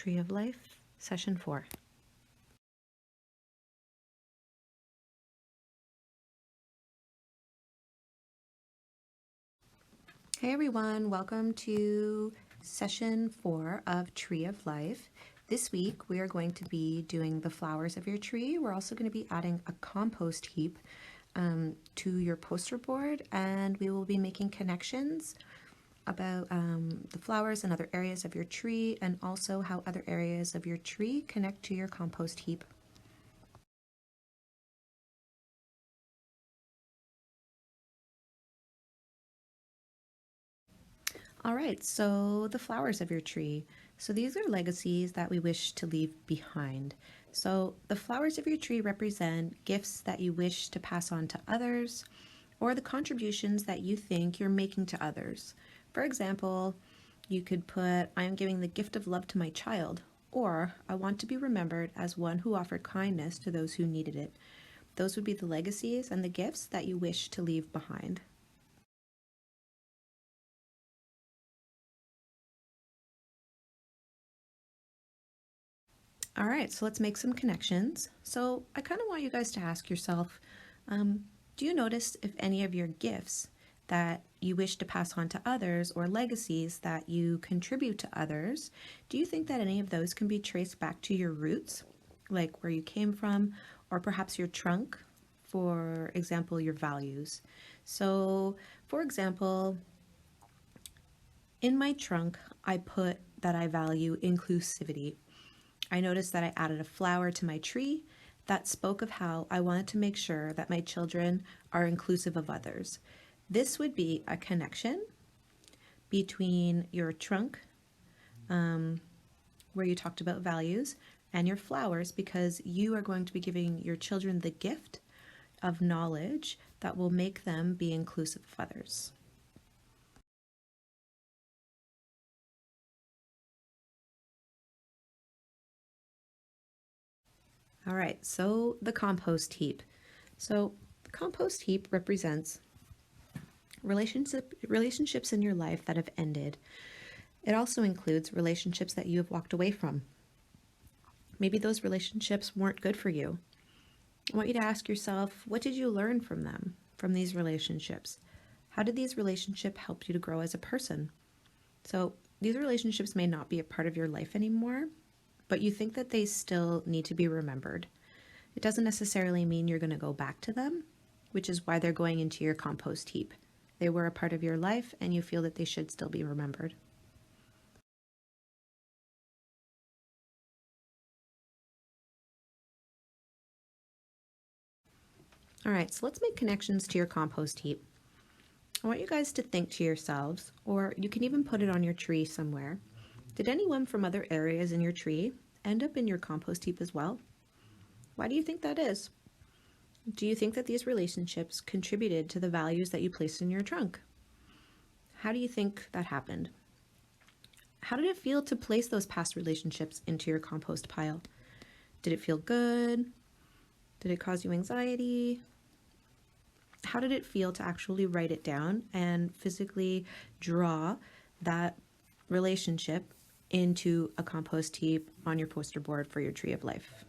Tree of Life, Session 4. Hey everyone, welcome to Session 4 of Tree of Life. This week we are going to be doing the flowers of your tree. We're also going to be adding a compost heap to your poster board, and we will be making connections about the flowers and other areas of your tree, and also how other areas of your tree connect to your compost heap. All right, so the flowers of your tree. So these are legacies that we wish to leave behind. So the flowers of your tree represent gifts that you wish to pass on to others, or the contributions that you think you're making to others. For example, you could put, I am giving the gift of love to my child, or I want to be remembered as one who offered kindness to those who needed it. Those would be the legacies and the gifts that you wish to leave behind. All right, so let's make some connections. So I kind of want you guys to ask yourself, do you notice if any of your gifts that you wish to pass on to others, or legacies that you contribute to others, do you think that any of those can be traced back to your roots, like where you came from, or perhaps your trunk, for example, your values? So, for example, in my trunk, I put that I value inclusivity. I noticed that I added a flower to my tree that spoke of how I wanted to make sure that my children are inclusive of others. This would be a connection between your trunk, where you talked about values, and your flowers, because you are going to be giving your children the gift of knowledge that will make them be inclusive of others. All right, so the compost heap. So the compost heap represents relationships in your life that have ended. It also includes relationships that you have walked away from. Maybe those relationships weren't good for you. I want you to ask yourself, what did you learn from them, from these relationships? How did these relationships help you to grow as a person? So these relationships may not be a part of your life anymore, but you think that they still need to be remembered. It doesn't necessarily mean you're going to go back to them, which is why they're going into your compost heap. They were a part of your life, and you feel that they should still be remembered. All right, so let's make connections to your compost heap. I want you guys to think to yourselves, or you can even put it on your tree somewhere. Did anyone from other areas in your tree end up in your compost heap as well? Why do you think that is? Do you think that these relationships contributed to the values that you placed in your trunk? How do you think that happened? How did it feel to place those past relationships into your compost pile? Did it feel good? Did it cause you anxiety? How did it feel to actually write it down and physically draw that relationship into a compost heap on your poster board for your tree of life?